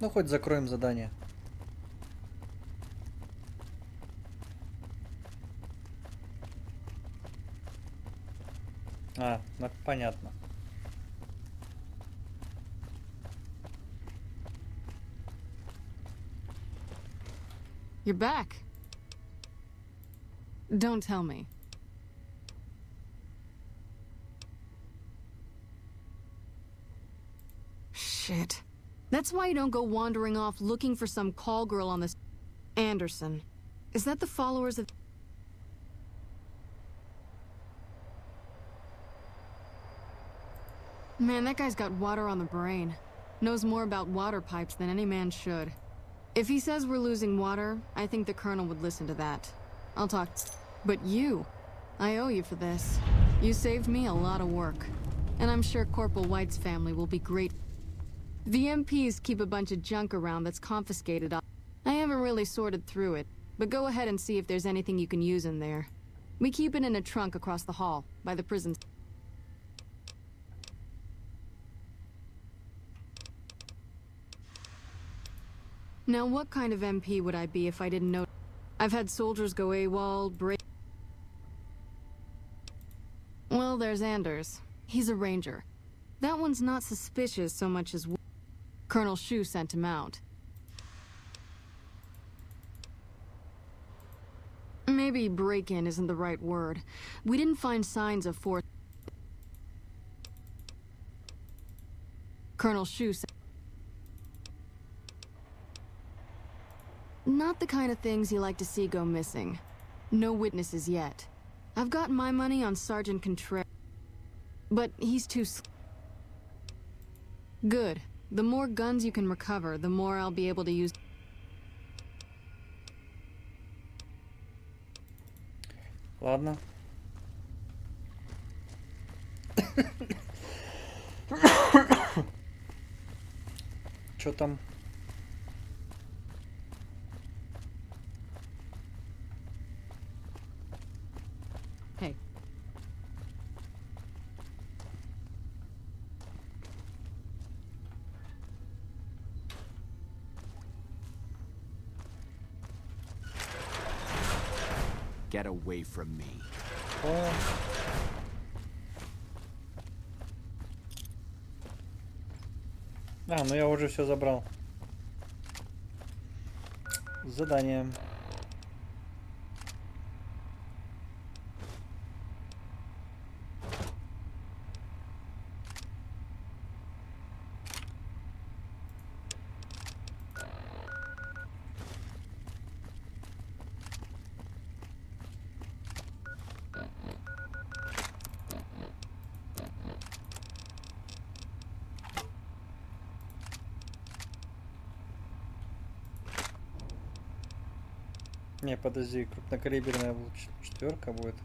Ну, хоть закроем задание. А, ну, понятно. You're back. Don't tell me. Shit. That's why you don't go wandering off looking for some call girl on this... Anderson. Is that the followers of... Man, that guy's got water on the brain. Knows more about water pipes than any man should. If he says we're losing water, I think the Colonel would listen to that. I'll talk... But you... I owe you for this. You saved me a lot of work. And I'm sure Corporal White's family will be great. The MPs keep a bunch of junk around that's confiscated. I haven't really sorted through it, but go ahead and see if there's anything you can use in there. We keep it in a trunk across the hall, by the prison. Now, what kind of MP would I be if I didn't know? I've had soldiers go AWOL, break... Well, there's Anders. He's a ranger. That one's not suspicious so much as... Colonel Shu sent him out. Maybe break-in isn't the right word. We didn't find signs of force. Colonel Shu said... Not the kind of things you like to see go missing. No witnesses yet. I've got my money on Sergeant Contreras. But he's too... Good. The more guns you can recover, the more I'll be able to use... Ладно. Чё там? Hey. Get away from me. О. А, ну я уже все забрал. Задание. Не, подожди, крупнокалиберная четверка будет.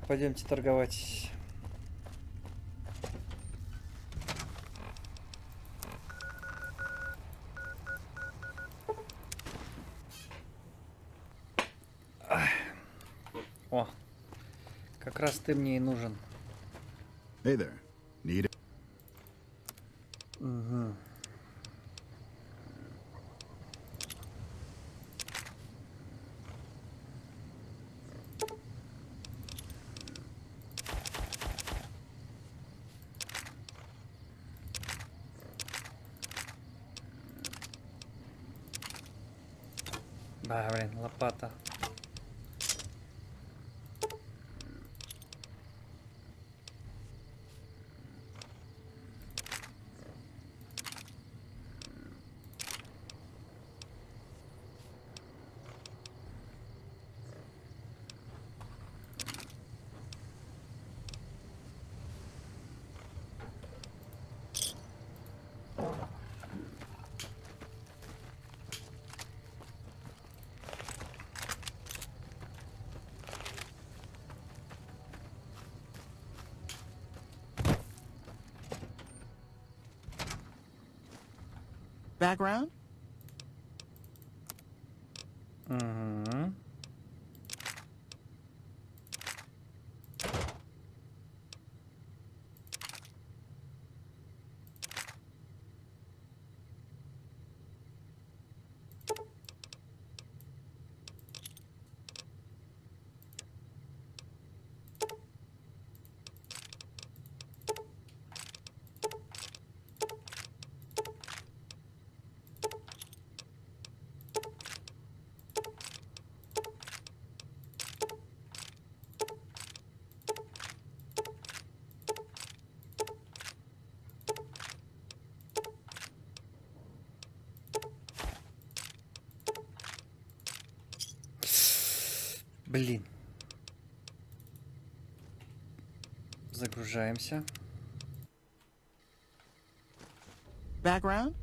Пойдемте торговать. О, как раз ты мне и нужен. Hey there. Need it? Угу. Да, блин, лопата. Background? Блин. Загружаемся. Background?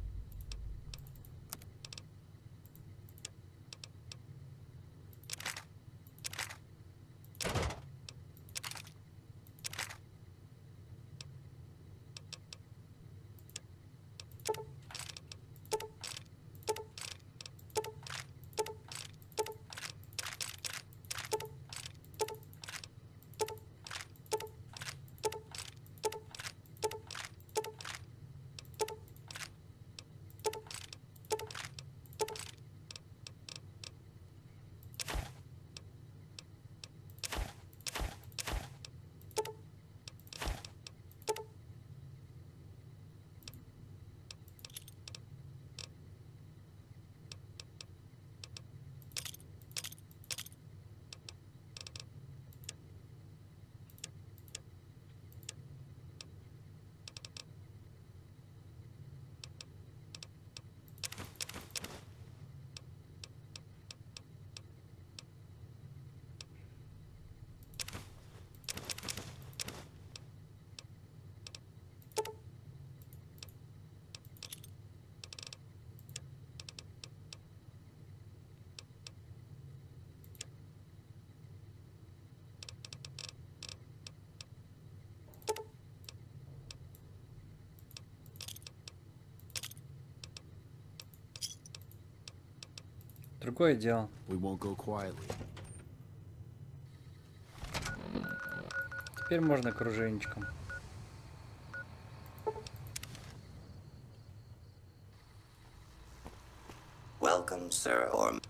Другое дело. We won't go quietly. Теперь можно круженечком. Welcome, sir, or...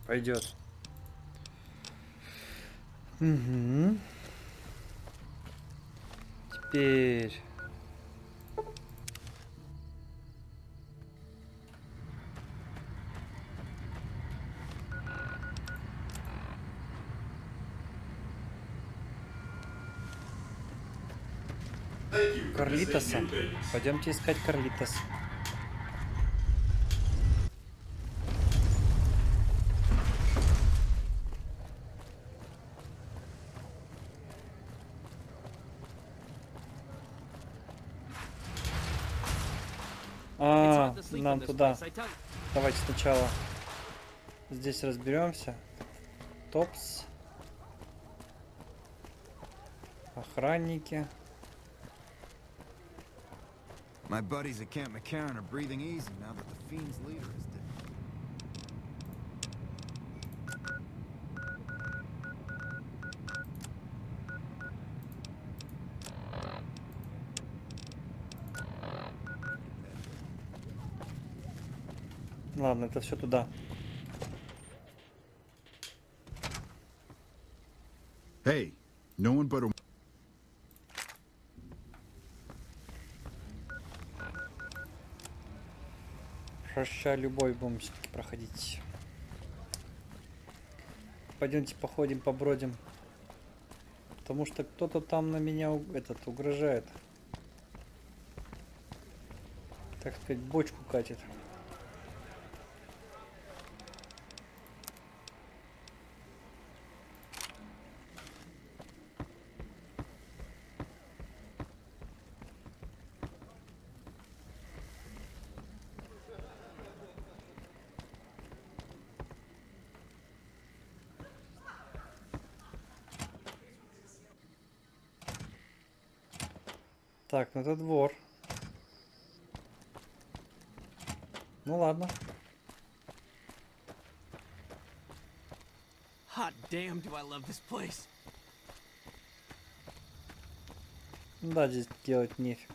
Пойдет. Угу. Теперь... Карлитоса. Пойдемте искать Карлитос. А, нам туда. Давайте сначала здесь разберемся. Топс. Охранники. My buddies at Camp McCarran are breathing easy now that the Fiend's leader is dead. Ладно, это все туда. Hey, no one but a... Прощай, любой будем все-таки проходить. Пойдемте походим, побродим. Потому что кто-то там на меня угрожает. Так сказать, бочку катит. Так, ну это двор. Ну ладно. Hot damn, do I love this place. Да, здесь делать нефиг.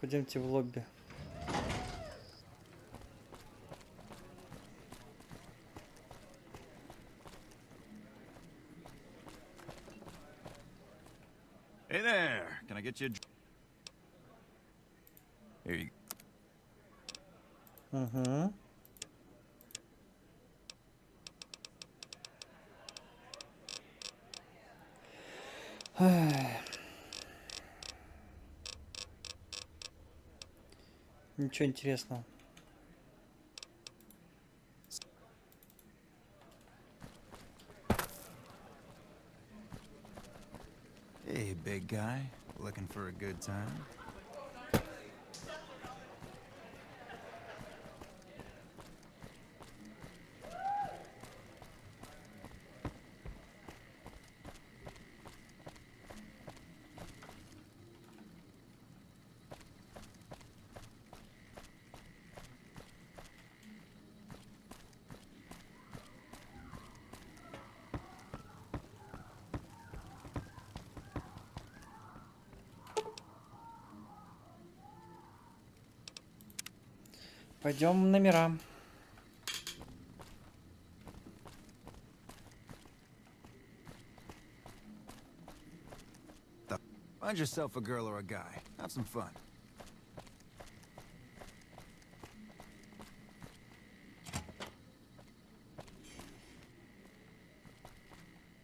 Пойдемте в лобби. Hey there, can I get you a... Here you... Угу. Ничего интересного. Hey, big guy. Looking for a good time? Пойдем номера. Find yourself a girl or a guy. Have some fun.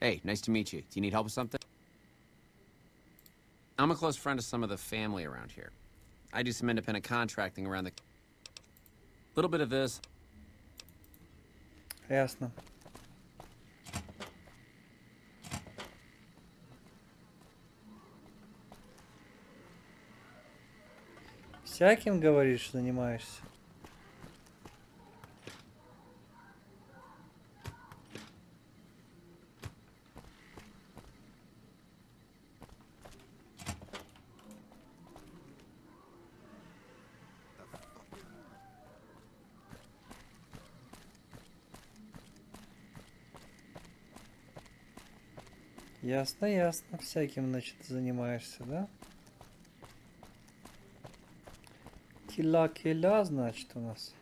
Hey, nice to meet you. Do you need help with something? I'm a close friend of some of the family around here. I do some independent contracting around the... Little bit of this. Ясно. Всяким, говоришь, занимаешься? Ясно, ясно. Всяким, значит, занимаешься, да? Киля, значит, у нас.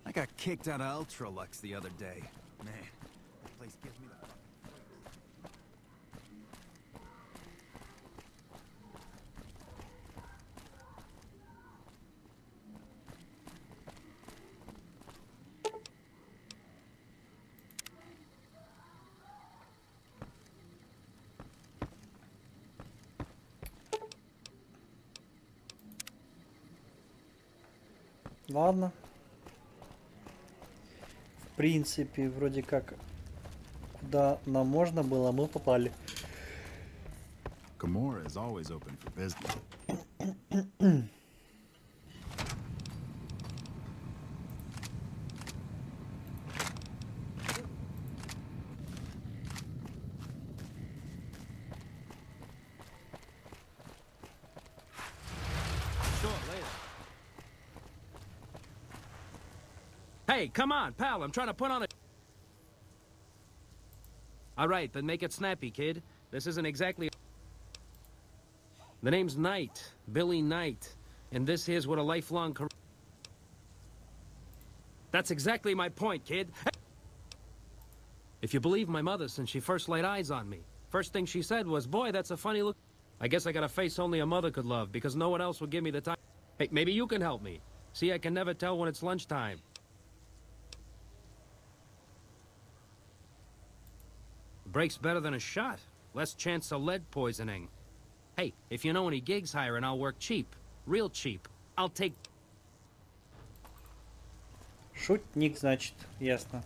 I got kicked out of Ultralux the other day. Man, that place gives me the... Ладно. В принципе, вроде как, куда нам можно было, мы попали. Gamora is always open for business. Sure, later. Hey, come on, pal. I'm trying to put on a... All right, then make it snappy, kid. This isn't exactly... The name's Knight. Billy Knight. And this here's what a lifelong career... That's exactly my point, kid. If you believe my mother since she first laid eyes on me, first thing she said was, boy, that's a funny look... I guess I got a face only a mother could love, because no one else would give me the time. Hey, maybe you can help me. See, I can never tell when it's lunchtime. Breaks better than a shot. Less chance of lead poisoning. Hey, if you know any gigs hiring, I'll work cheap. Real cheap. I'll take... Шутник, значит, ясно.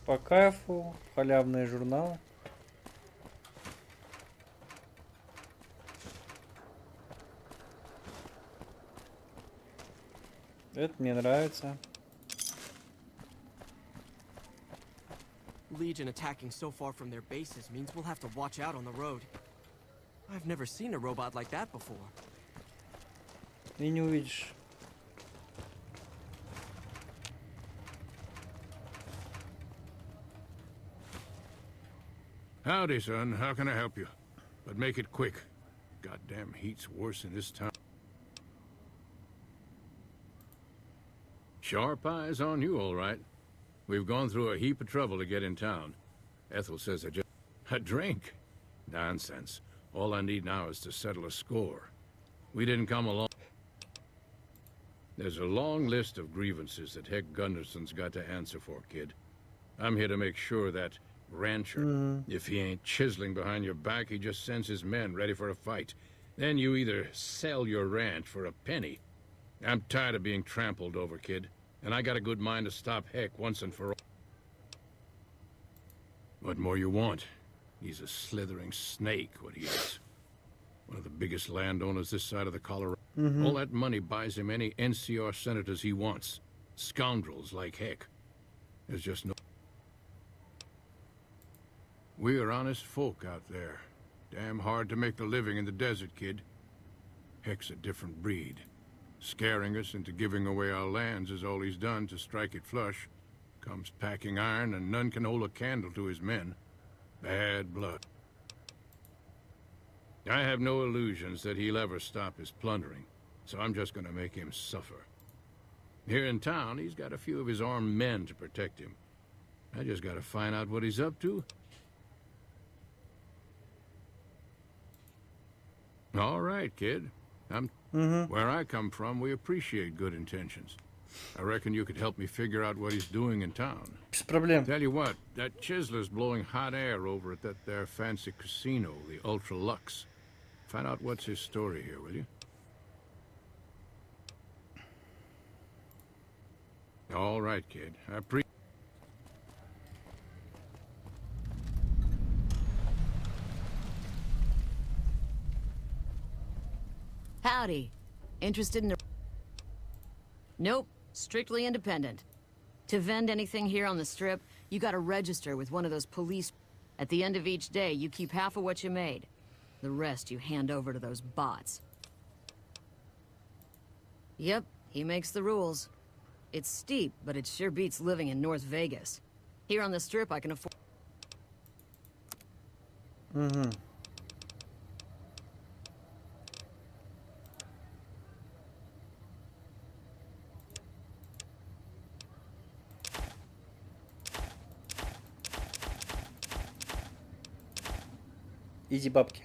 По кайфу, халявные журналы. Это мне нравится. Legion attacking so far from their bases means we'll have to watch out on the road. I've never seen a robot like that before. И не увидишь. Howdy, son. How can I help you? But make it quick. Goddamn heat's worse in this town. Sharp eyes on you, all right. We've gone through a heap of trouble to get in town. Ethel says I just... A drink? Nonsense. All I need now is to settle a score. We didn't come along... There's a long list of grievances that Heck Gunderson's got to answer for, kid. I'm here to make sure that rancher, if he ain't chiseling behind your back, he just sends his men ready for a fight. Then you either sell your ranch for a penny. I'm tired of being trampled over, kid. And I got a good mind to stop Heck once and for all. What more you want? He's a slithering snake, what he is. One of the biggest landowners this side of the Colorado. All that money buys him any NCR senators he wants. Scoundrels like Heck. There's just no... We are honest folk out there. Damn hard to make a living in the desert, kid. Heck's a different breed. Scaring us into giving away our lands is all he's done to strike it flush. Comes packing iron, and none can hold a candle to his men. Bad blood. I have no illusions that he'll ever stop his plundering, so I'm just gonna make him suffer. Here in town, he's got a few of his armed men to protect him. I just gotta find out what he's up to. All right, kid. Where I come from, we appreciate good intentions. I reckon you could help me figure out what he's doing in town. Без проблем. Tell you what, that chiseler's blowing hot air over at that there fancy casino, the Ultra Lux. Find out what's his story here, will you? All right, kid. I appreciate... Howdy. Interested in a... Nope. Strictly independent. To vend anything here on the Strip, you gotta register with one of those police... At the end of each day, you keep half of what you made. The rest you hand over to those bots. Yep, he makes the rules. It's steep, but it sure beats living in North Vegas. Here on the Strip, I can afford... Изи бабки.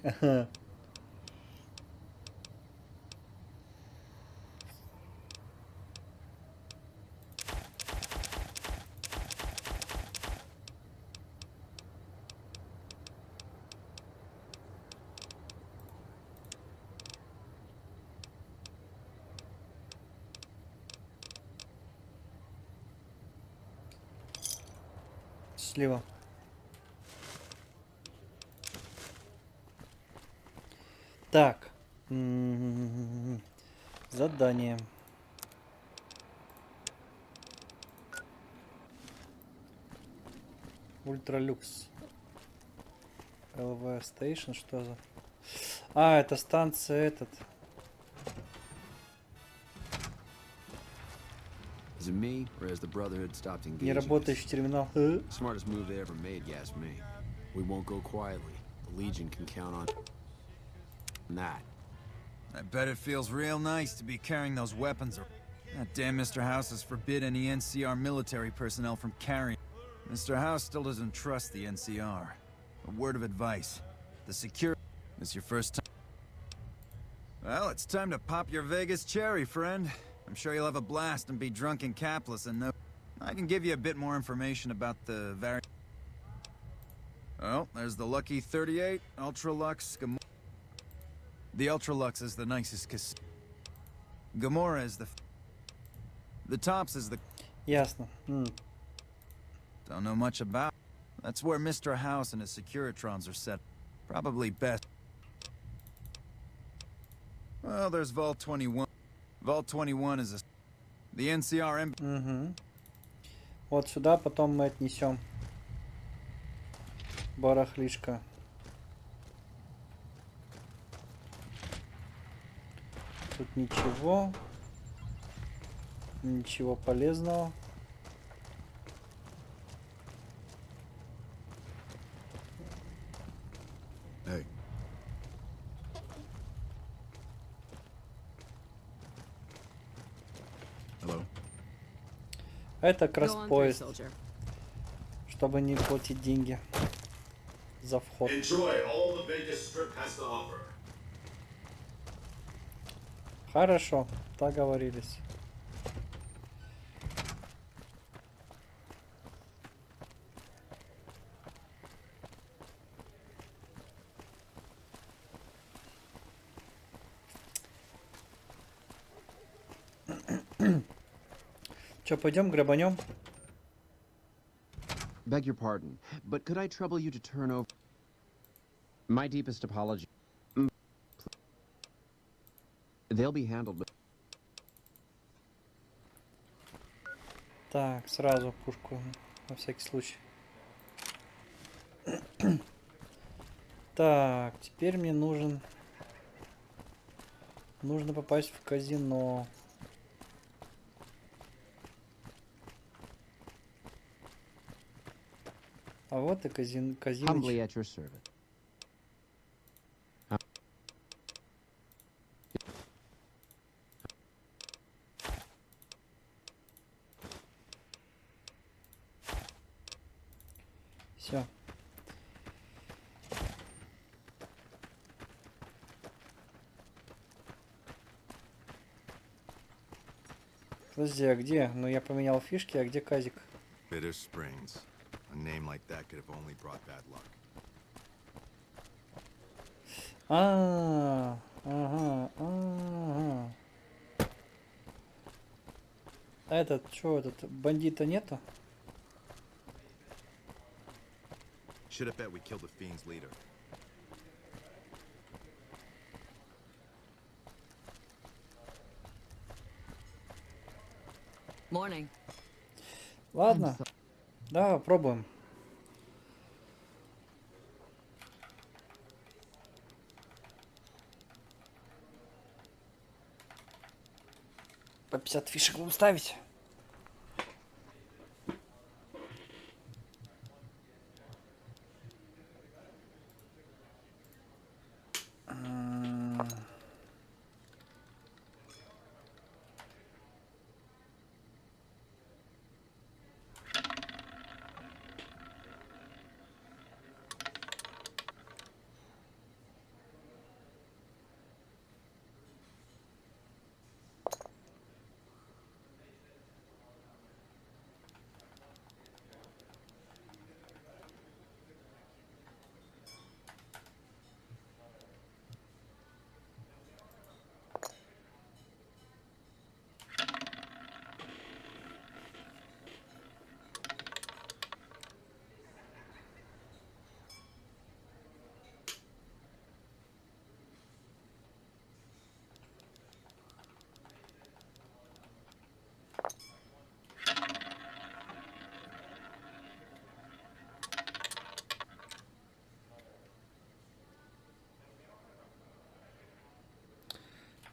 Слева. Так. Задание. Ультралюкс. ЛВ Station, что за... А, это станция этот. Is it me, or has the Brotherhood stopped engaging Не работающий терминал. Smartest move they ever made, you ask me. We won't go quietly. The Legion can count on that. I bet it feels real nice to be carrying those weapons. That damn Mr. House has forbid any NCR military personnel from carrying. Mr. House still doesn't trust the NCR. A word of advice. The security... This your first time? Well, it's time to pop your Vegas cherry, friend. I'm sure you'll have a blast and be drunk and capless and no... I can give you a bit more information about the Well, there's the Lucky 38, Ultralux, Gamora... The Ultralux is the nicest Gamora is the... The Tops is the... Ясно. Don't know much about. That's where Mr. House and his Securitrons are set. Probably best. Well, there's Vault 21. Vault 21 is a... The NCR... Вот сюда потом мы отнесем барахлишко. Тут ничего. Ничего полезного. Hey. Hello. Это как раз Go on through, поезд, soldier. чтобы не платить деньги за вход. Enjoy all the Vegas Strip has to offer. Хорошо, договорились. Че, пойдем грабанем? Beg your pardon, but could I trouble you to turn over... My deepest apology. They'll be handled, but... Так, сразу пушку, на всякий случай. Так, теперь мне нужно попасть в казино. А вот и Humbly казиноч. at your service. Все. Подожди, а где? Ну я поменял фишки, а где казик? Bitter Springs. A name like that could have only brought bad luck. Ага. А этот, что этот, бандита нету? Should have bet we killed the Fiend's leader. Morning. Ладно. Да, пробуем. По 50 фишек будем ставить.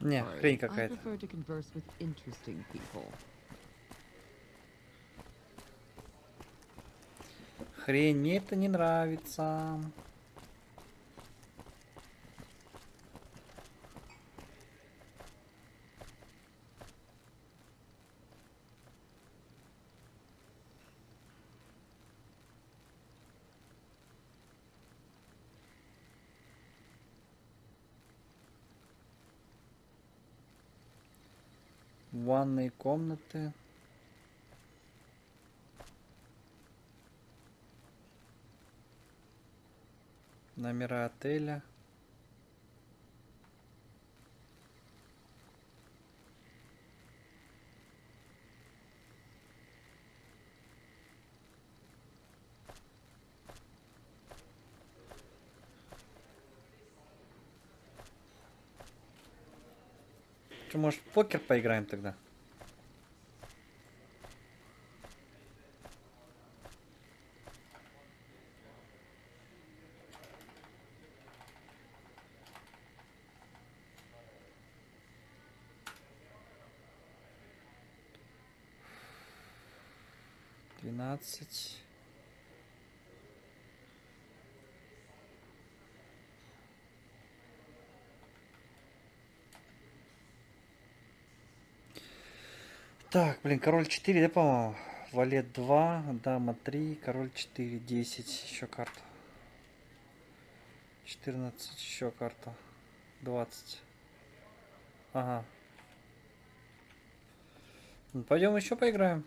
Не, хрень какая-то. Хрень, мне это не нравится. Ванные комнаты. Номера отеля. Что, может, в покер поиграем тогда? Двенадцать. Так, блин, король 4, да, по-моему? Валет 2, дама 3, король 4, 10, еще карта. 14, еще карта. 20. Ага. Ну, пойдем еще поиграем.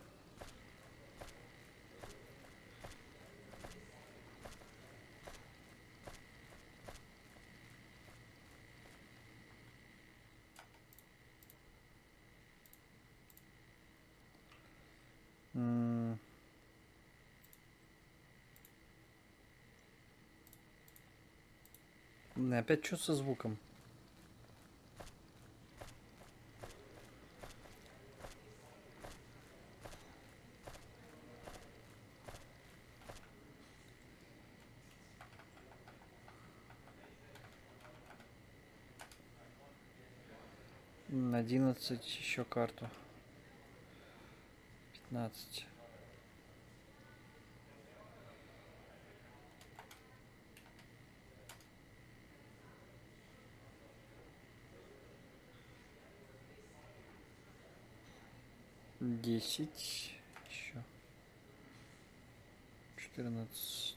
Опять что со звуком? На 11 еще карту. 15. Десять. Еще. 14.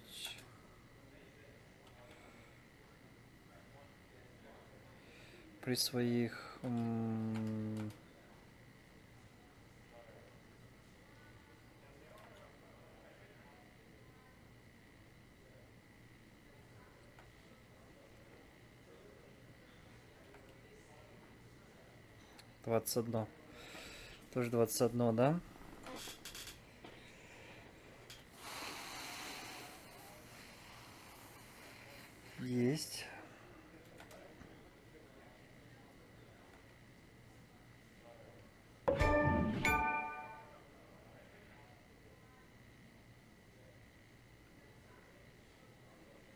При своих... 21. Тоже 21, да? Есть.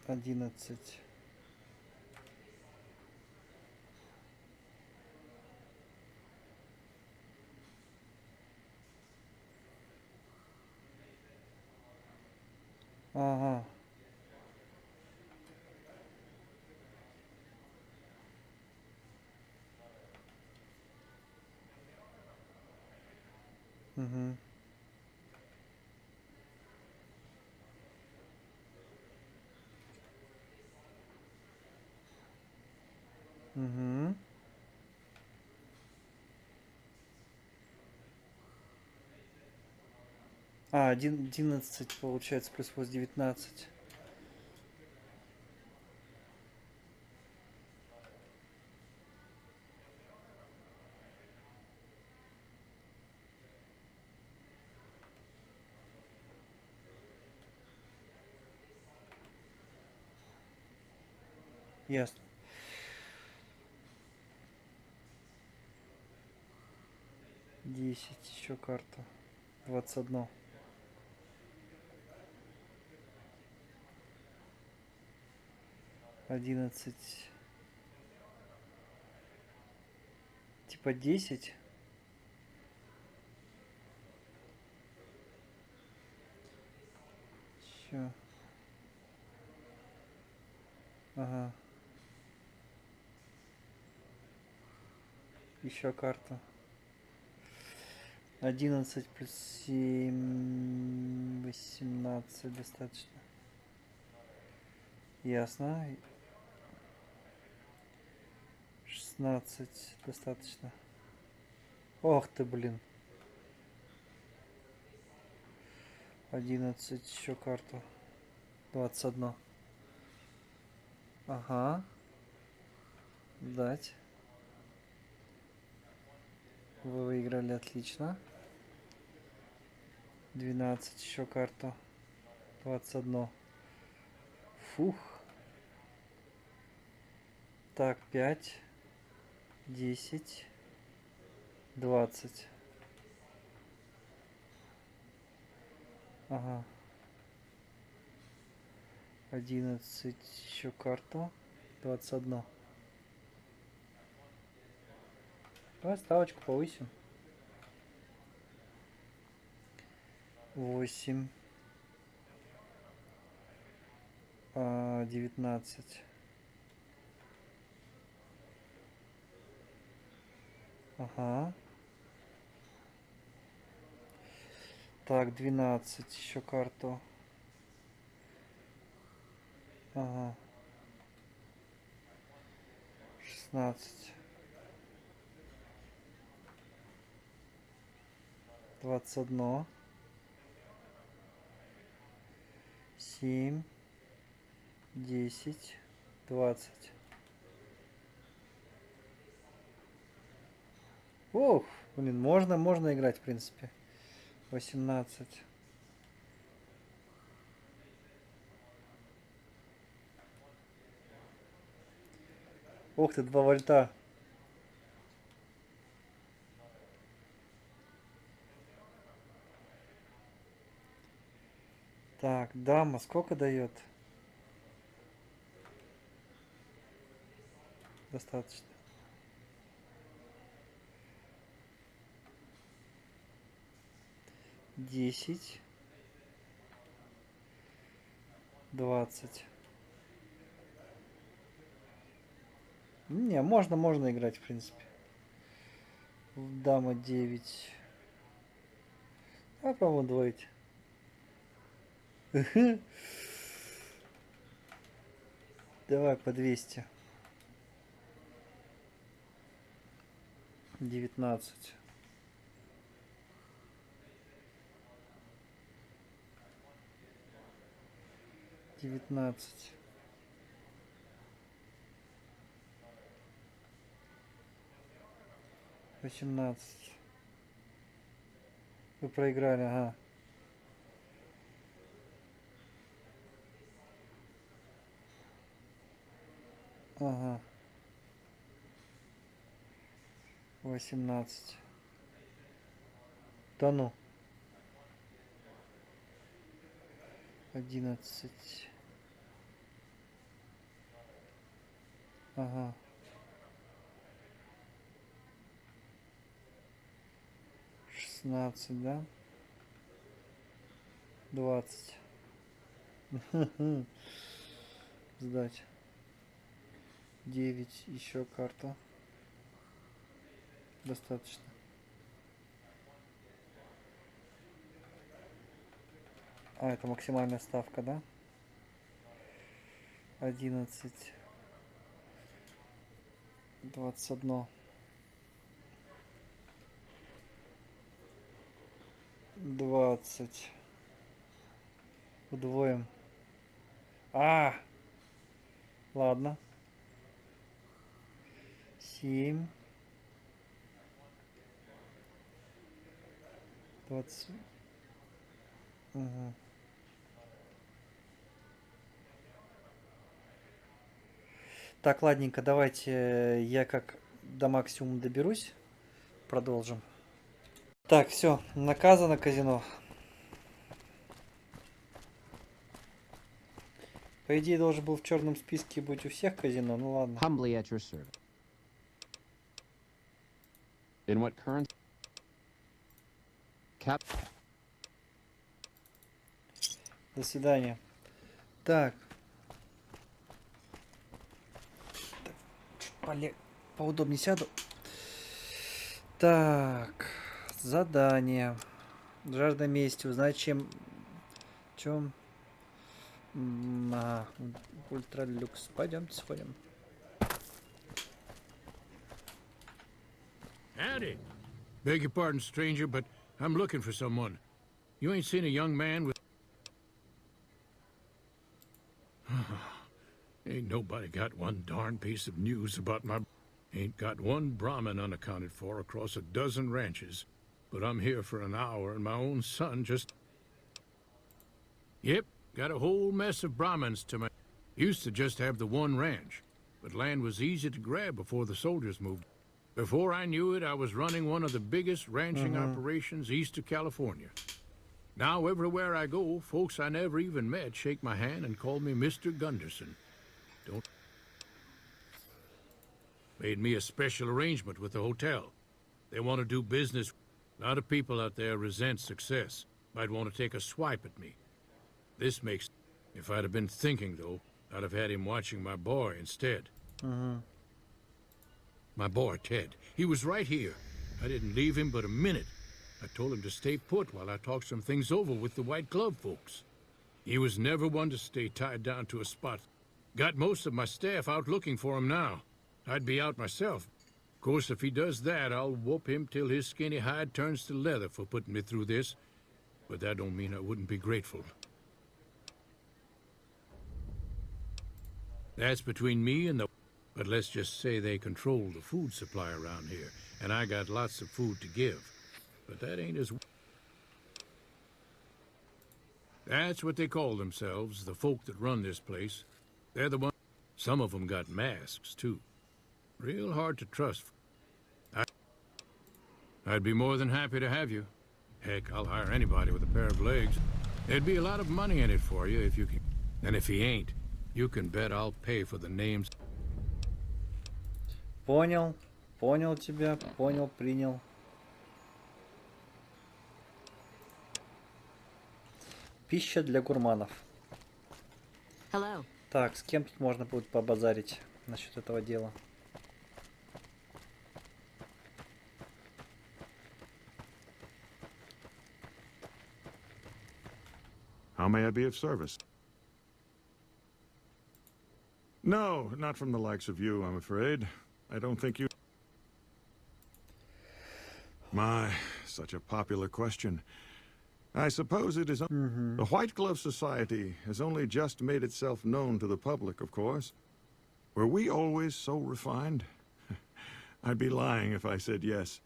Одиннадцать. Ага. Угу. Угу. А, 11 получается, плюс 19. Ясно. Десять еще карта. 21. Одиннадцать. Типа 10. Все. Ага. Еще карта. 11 плюс 7, 18 достаточно. Ясно. 16 достаточно. Ох ты, блин. 11 еще карту. 21. Ага. Дать. Вы выиграли, отлично. 12 еще карту. 21. Фух. Так, 5, 10, 20. Ага. 11 еще карту. 21. Давай ставочку повысим. 8. 19. Ага. Так, 12 еще карту. Ага. 16. 21. 7. 10. 20. Ох, блин, можно играть, в принципе. 18. Ох ты, 2 вольта. Так, дама, сколько дает? Достаточно. Десять. 20. Не, можно играть, в принципе. Дама 9. А, по-моему, двоить. Давай по 200. 19. 19. 18. Вы проиграли, ага. Ага. 18. Да ну. 11. Ага. 16, да? 20. Сдать. 9. Еще карта. Достаточно. А, это максимальная ставка, да? 11. 21. 20. Удвоим. А! Ладно. 7. 20. Угу. Так, ладненько, давайте я как до максимума доберусь. Продолжим. Так, все, наказано казино. По идее, должен был в черном списке быть у всех казино, ну ладно. Humbly at your service. In what current? Cap. До свидания. Так. Поудобнее сяду. Так. Задание. Жажда мести. Узнать, чем... Ультралюкс. Пойдемте сходим. Howdy. Beg your pardon, stranger, but I'm looking for someone. You ain't seen a young man with... Ain't nobody got one darn piece of news about my... Ain't got one Brahmin unaccounted for across a dozen ranches. But I'm here for an hour and my own son just... Yep, got a whole mess of Brahmins to my... Used to just have the one ranch, but land was easy to grab before the soldiers moved. Before I knew it, I was running one of the biggest ranching operations east of California. Now, everywhere I go, folks I never even met shake my hand and call me Mr. Gunderson. Don't... Made me a special arrangement with the hotel. They want to do business. A lot of people out there resent success. Might want to take a swipe at me. This makes... If I'd have been thinking, though, I'd have had him watching my boy instead. My boy, Ted. He was right here. I didn't leave him but a minute. I told him to stay put while I talked some things over with the White Glove folks. He was never one to stay tied down to a spot. Got most of my staff out looking for him now. I'd be out myself. Of course, if he does that, I'll whoop him till his skinny hide turns to leather for putting me through this. But that don't mean I wouldn't be grateful. That's between me and the... But let's just say they control the food supply around here, and I got lots of food to give. But that ain't as... That's what they call themselves, the folk that run this place. They're the ones... Some of them got masks, too. Real hard to trust. I'd be more than happy to have you. Heck, I'll hire anybody with a pair of legs. There'd be a lot of money in it for you if you can... And if he ain't, you can bet I'll pay for the names... Понял. Понял тебя. Понял, принял. Пища для гурманов. Hello. Так, с кем тут можно будет побазарить насчет этого дела? How may I be of service? No, not from the likes of you, I'm afraid. I don't think you... My, such a popular question. I suppose it is... The White Glove Society has only just made itself known to the public, of course. Were we always so refined? I'd be lying if I said yes.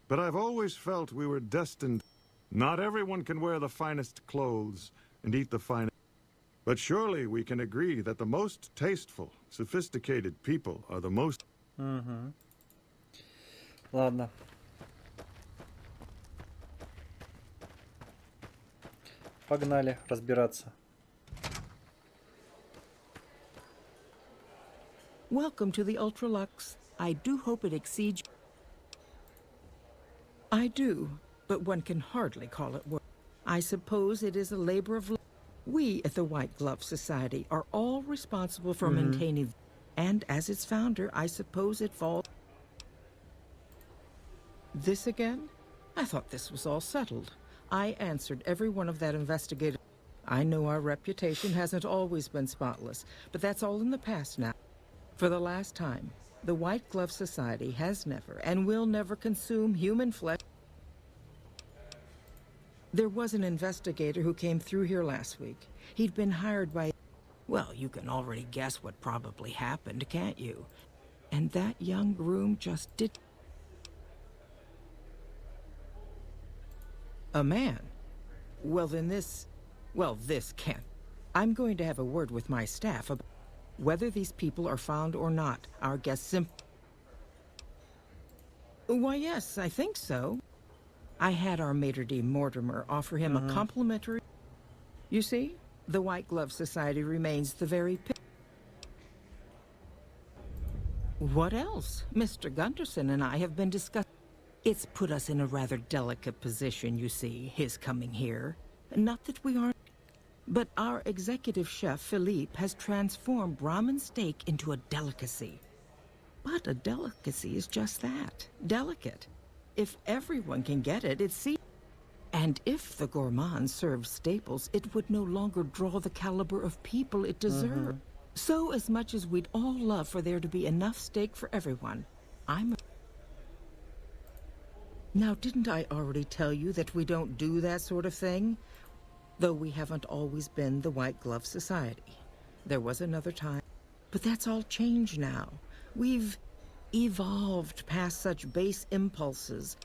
But I've always felt we were destined... Not everyone can wear the finest clothes and eat the finest... But surely we can agree that the most tasteful, sophisticated people are the most... Ладно. Погнали разбираться. Welcome to the Ultralux. I do hope it exceeds... I do, but one can hardly call it work. I suppose it is a labor of love. We at the White Glove Society are all responsible for maintaining... And as its founder, I suppose it falls... This again? I thought this was all settled. I answered every one of that investigator. I know our reputation hasn't always been spotless, but that's all in the past now. For the last time, the White Glove Society has never and will never consume human flesh. There was an investigator who came through here last week. He'd been hired by... Well, you can already guess what probably happened, can't you? And that young groom just did... A man? Well, then this... Well, this can't. I'm going to have a word with my staff about whether these people are found or not. Our guest Why, yes, I think so. I had our maitre d' Mortimer offer him a complimentary... You see, the White Glove Society remains the very... What else? Mr. Gunderson and I have been discussing... It's put us in a rather delicate position, you see, his coming here. Not that we aren't... But our executive chef, Philippe, has transformed Brahmin steak into a delicacy. But a delicacy is just that, delicate. If everyone can get it, it's... And if the gourmand served staples, it would no longer draw the caliber of people it deserved. So as much as we'd all love for there to be enough steak for everyone, Now, didn't I already tell you that we don't do that sort of thing? Though we haven't always been the White Glove Society. There was another time. But that's all changed now. We've evolved past such base impulses.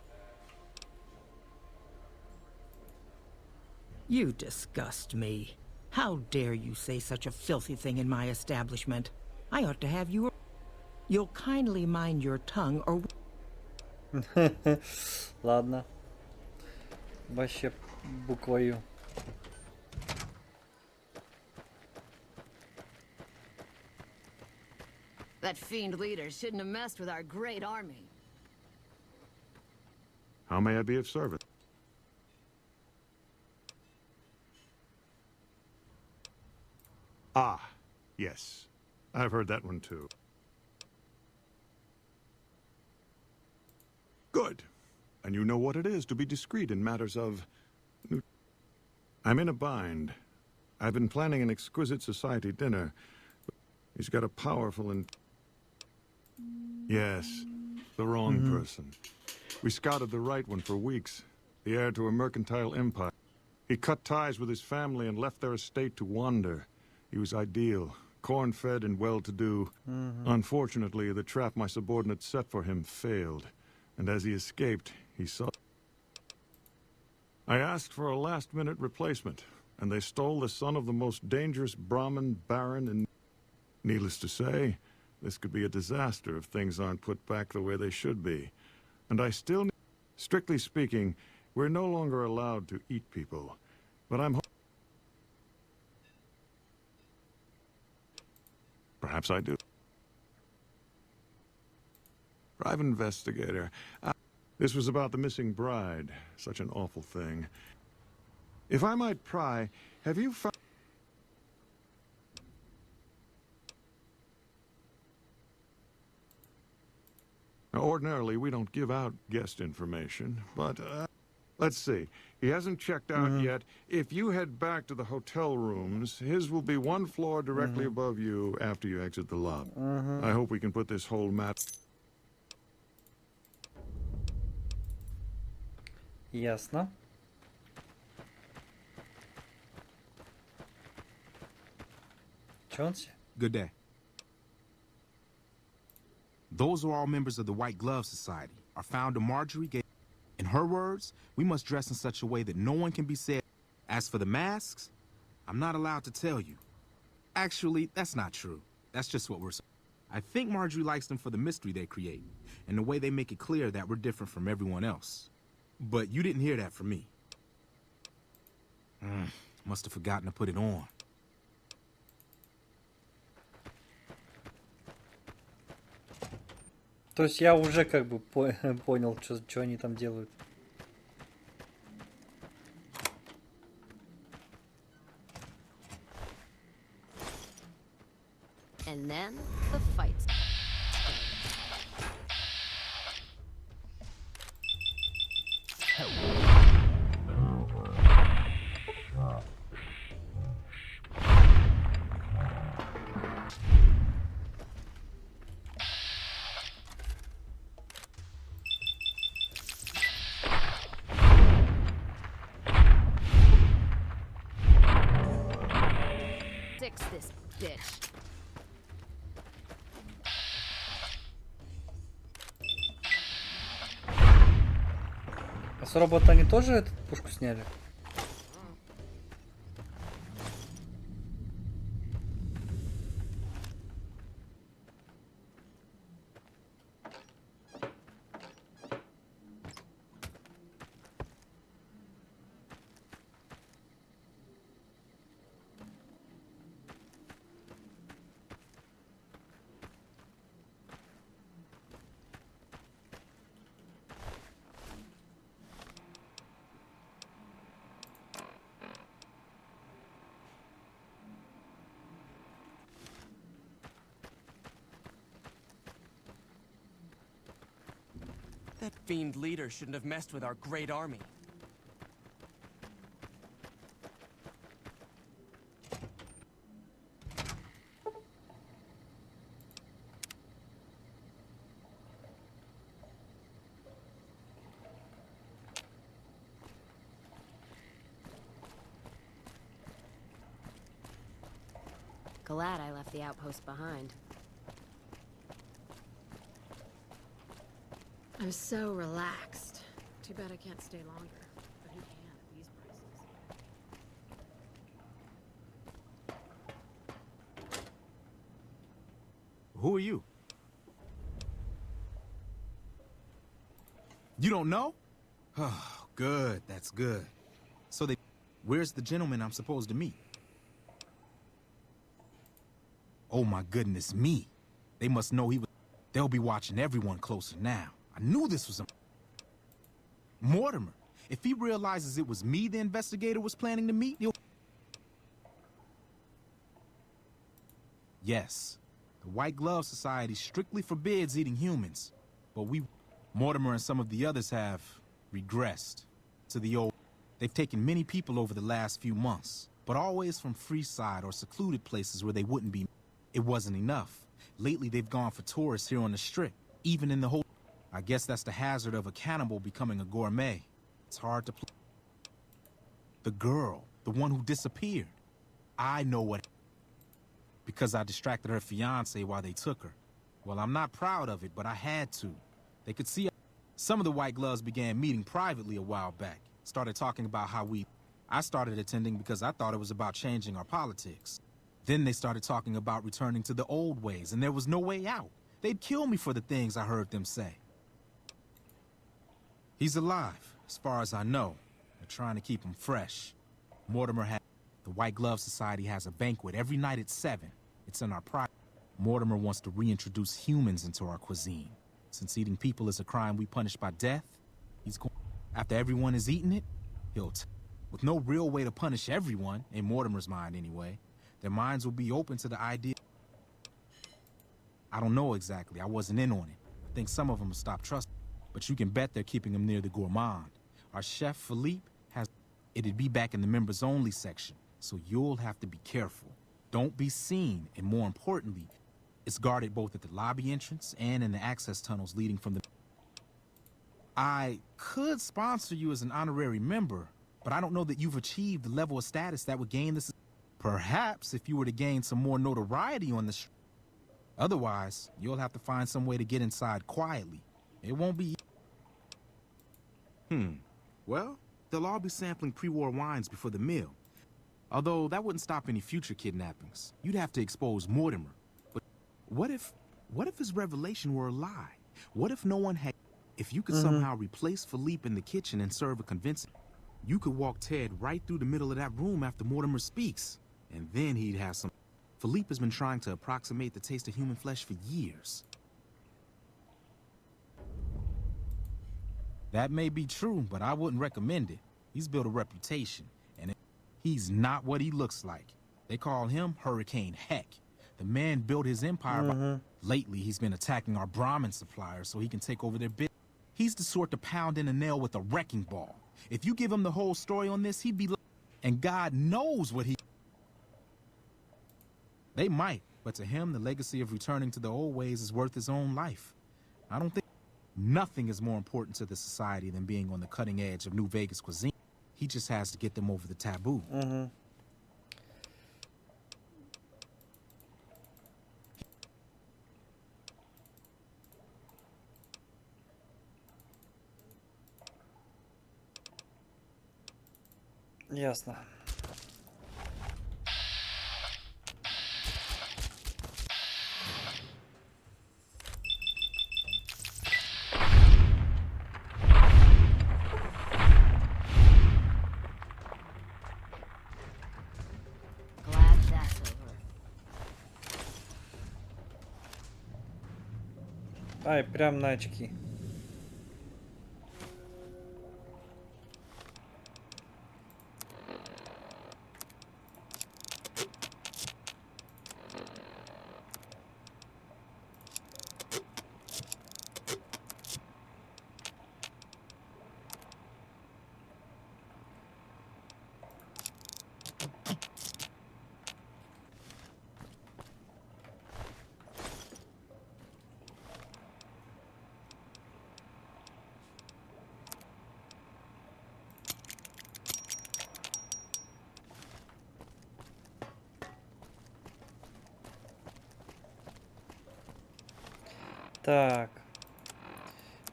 You disgust me. How dare you say such a filthy thing in my establishment? I ought to have you... You'll kindly mind your tongue or... Ладно. Вообще буквою. That fiend leader shouldn't have messed with our great army. How may I be of service? Ah, yes. I've heard that one too. Good. And you know what it is to be discreet in matters of... I'm in a bind. I've been planning an exquisite society dinner. He's got a powerful and... Yes, the wrong person. We scouted the right one for weeks. The heir to a mercantile empire. He cut ties with his family and left their estate to wander. He was ideal, corn-fed and well-to-do. Unfortunately, the trap my subordinate set for him failed. And as he escaped, he saw... I asked for a last-minute replacement, and they stole the son of the most dangerous Brahmin baron in... Needless to say, this could be a disaster if things aren't put back the way they should be. And I still... Strictly speaking, we're no longer allowed to eat people. But I'm... Perhaps I do. Private investigator. This was about the missing bride. Such an awful thing. If I might pry, have you found... Now, ordinarily, we don't give out guest information, but, let's see. He hasn't checked out yet. If you head back to the hotel rooms, his will be one floor directly above you after you exit the lobby. I hope we can put this whole map... Ясно. Jones? Good day. Those are all members of the White Glove Society. Our founder, Marjorie, gave... In her words, we must dress in such a way that no one can be said. As for the masks, I'm not allowed to tell you. Actually, that's not true. That's just what we're... I think Marjorie likes them for the mystery they create, and the way they make it clear that we're different from everyone else. But you didn't hear that from me. Must have forgotten to put it on. То есть я уже как бы понял, что они там делают. And then the fights. Fix this bitch. А с робота они тоже эту пушку сняли? That fiend leader shouldn't have messed with our great army. Glad I left the outpost behind. I'm so relaxed. Too bad I can't stay longer. But who can at these prices? Who are you? You don't know? Oh, good. That's good. So where's the gentleman I'm supposed to meet? Oh my goodness me. They must know he was... They'll be watching everyone closer now. I knew this was a... Mortimer. If he realizes it was me the investigator was planning to meet, he'll... Yes. The White Glove Society strictly forbids eating humans. But Mortimer and some of the others have regressed to the old... They've taken many people over the last few months, but always from Freeside or secluded places where they wouldn't be... It wasn't enough. Lately, they've gone for tourists here on the Strip, even in the whole... I guess that's the hazard of a cannibal becoming a gourmet. It's hard to... The girl, the one who disappeared. I know what... Because I distracted her fiancé while they took her. Well, I'm not proud of it, but I had to. They could see... Some of the White Gloves began meeting privately a while back. Started talking about how I started attending because I thought it was about changing our politics. Then they started talking about returning to the old ways, and there was no way out. They'd kill me for the things I heard them say. He's alive, as far as I know. They're trying to keep him fresh. The White Glove Society has a banquet every night at 7. It's in our pride. Mortimer wants to reintroduce humans into our cuisine. Since eating people is a crime we punish by death, he's going... After everyone has eaten it, with no real way to punish everyone, in Mortimer's mind anyway, their minds will be open to the idea. I don't know exactly. I wasn't in on it. I think some of them stopped trusting. But you can bet they're keeping him near the gourmand. Our chef, Philippe, it'd be back in the members-only section, so you'll have to be careful. Don't be seen, and more importantly, it's guarded both at the lobby entrance and in the access tunnels leading from the... I could sponsor you as an honorary member, but I don't know that you've achieved the level of status that would gain this... Perhaps if you were to gain some more notoriety on the Otherwise, you'll have to find some way to get inside quietly. It won't be... Well, they'll all be sampling pre-war wines before the meal. Although that wouldn't stop any future kidnappings. You'd have to expose Mortimer. But what if his revelation were a lie? What if no one had... If you could somehow replace Philippe in the kitchen and serve a convincing... You could walk Ted right through the middle of that room after Mortimer speaks. And then he'd have some... Philippe has been trying to approximate the taste of human flesh for years. That may be true, but I wouldn't recommend it. He's built a reputation, and he's not what he looks like. They call him Hurricane Heck. The man built his empire Lately, he's been attacking our Brahmin suppliers so he can take over their business. He's the sort to pound in a nail with a wrecking ball. If you give him the whole story on this, he'd be... And God knows what he... They might, but to him, the legacy of returning to the old ways is worth his own life. I don't think... Nothing is more important to the society than being on the cutting edge of New Vegas cuisine. He just has to get them over the taboo. Ясно. Glad that's over. Ай, прям на очки. Так.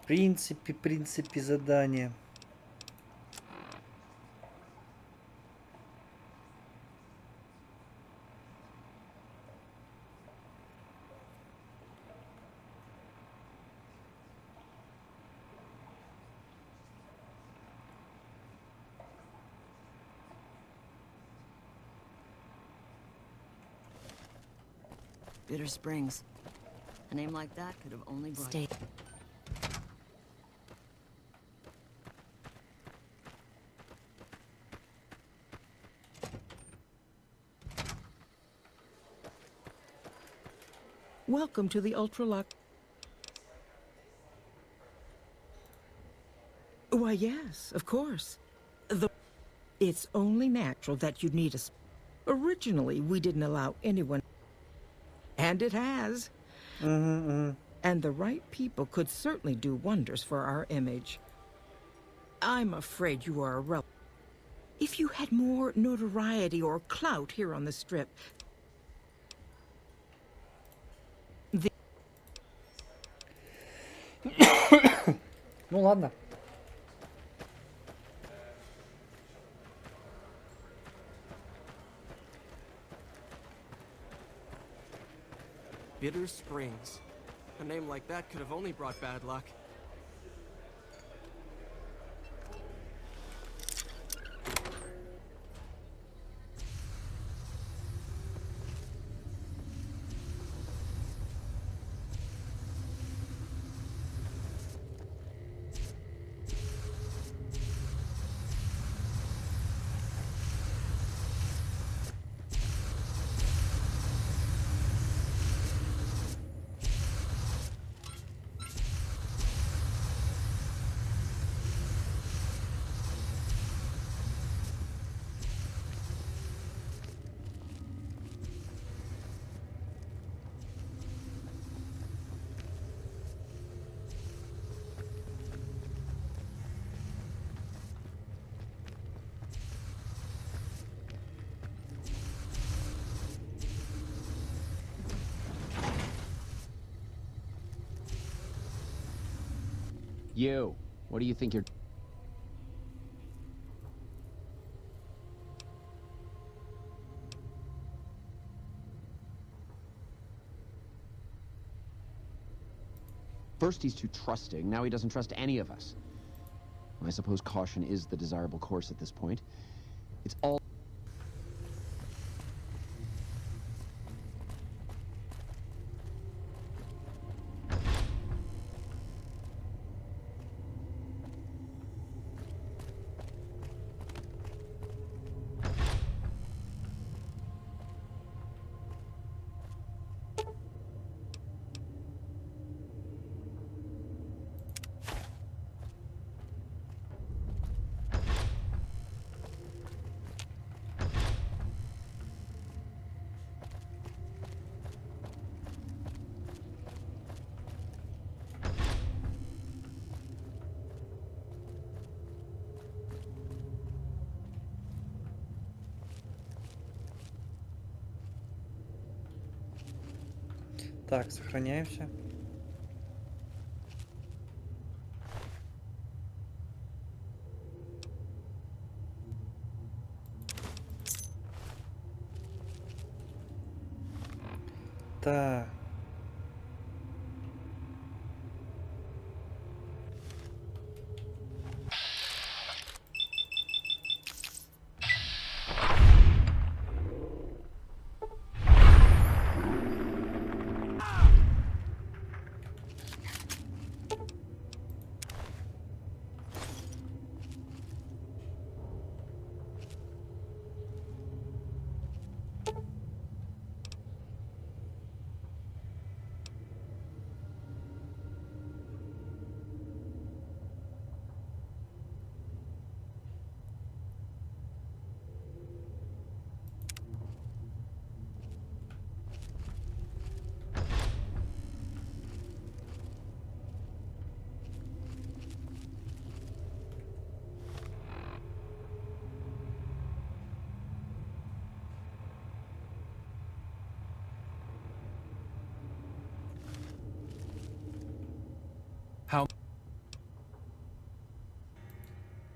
В принципе задание. Bitter Springs. A name like that could have only brought... Stay. Welcome to the Ultralock. Why, yes, of course. It's only natural that you'd need us. Originally, we didn't allow anyone... And it has. And the right people could certainly do wonders for our image. I'm afraid you are a relic. If you had more notoriety or clout here on the Strip... Ну ладно. Bitter Springs. A name like that could have only brought bad luck. You, what do you think you're... First he's too trusting, now he doesn't trust any of us. I suppose caution is the desirable course at this point. It's all... Так, сохраняемся. Так.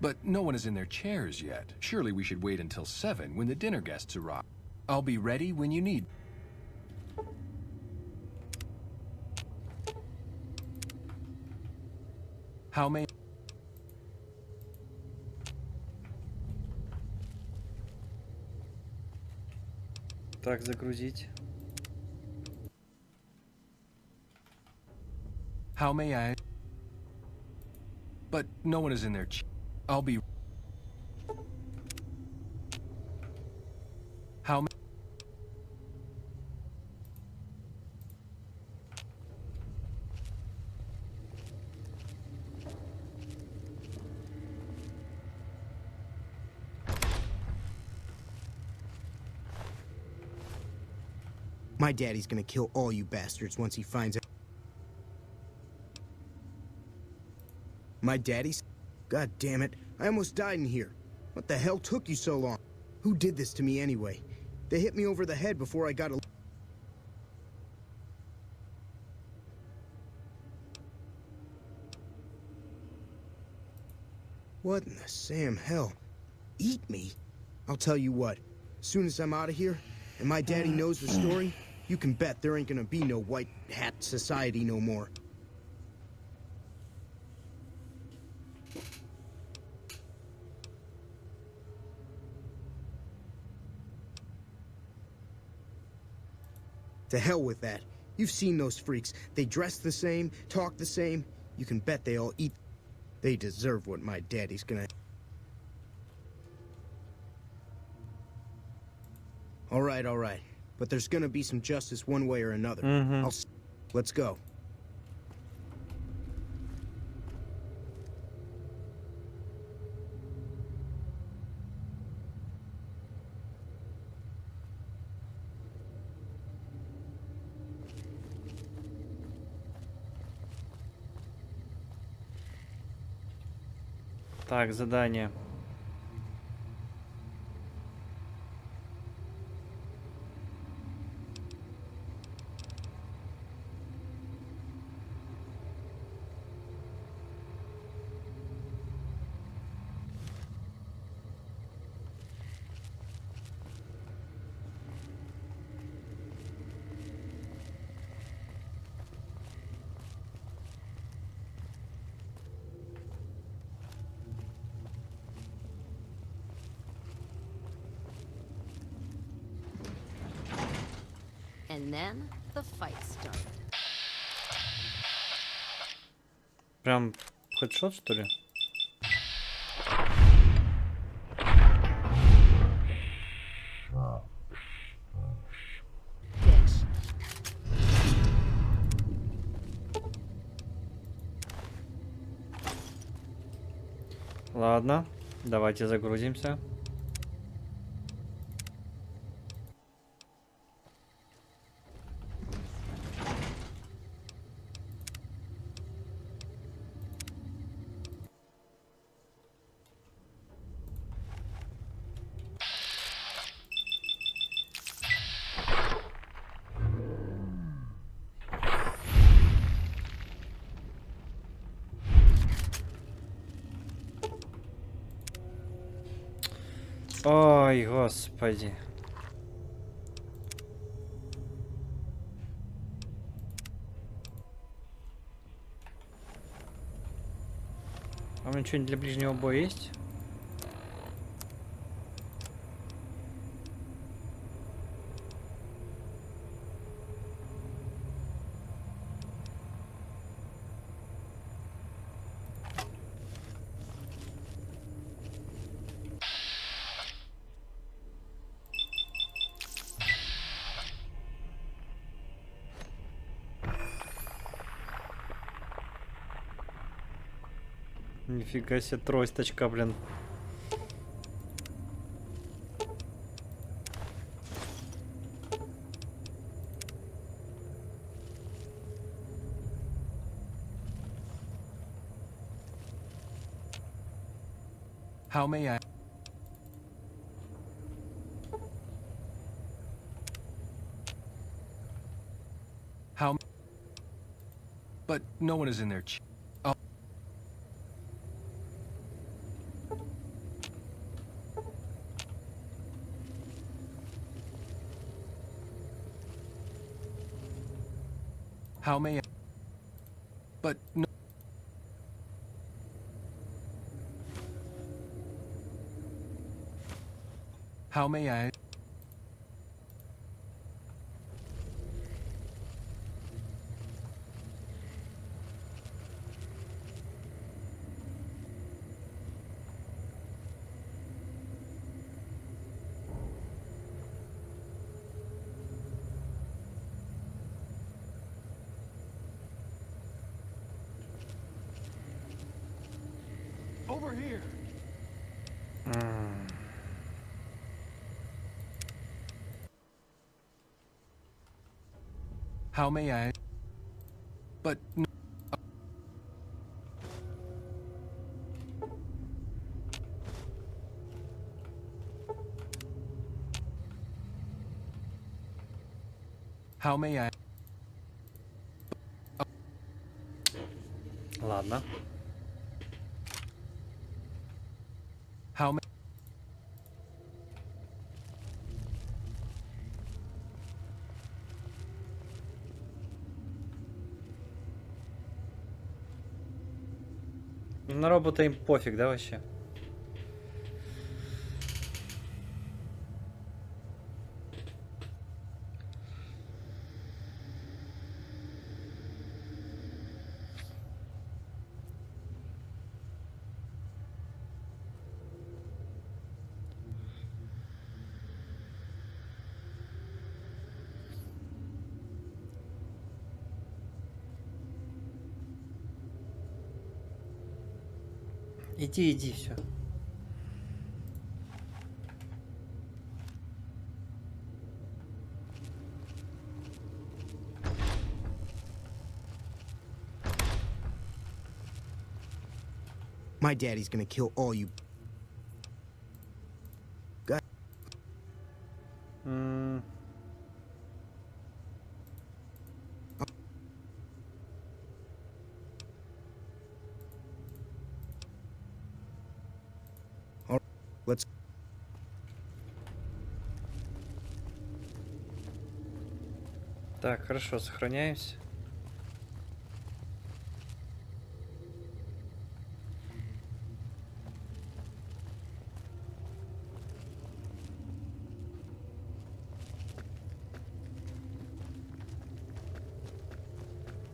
But no one is in their chairs yet. Surely we should wait until 7 when the dinner guests arrive. I'll be ready when you need. How may... Так, загрузить. How may I? But no one is in their I'll be... How may... My daddy's gonna kill all you bastards once he finds out. My daddy's? God damn it. I almost died in here. What the hell took you so long? Who did this to me anyway? They hit me over the head before I got a... What in the Sam hell? Eat me? I'll tell you what. As soon as I'm out of here, and my daddy knows the story, you can bet there ain't gonna be no white hat society no more. To hell with that. You've seen those freaks. They dress the same, talk the same. You can bet they all eat. They deserve what my daddy's gonna... All right. But there's gonna be some justice one way or another. Let's go. Так, задание. And then the fight started. Прям хедшот, что ли? Ладно, давайте загрузимся. Ой, господи. А у меня что-нибудь для ближнего боя есть? Нифига себе, тросточка, блин. How may I? How? But no one is in their How may I? But no. How may I? Over here. How may I? But no. How may I? Ладно. How may? На робота им пофиг, да, вообще? Иди, иди, все. My daddy's gonna kill all you. God. All right, let's. Так, хорошо, сохраняемся.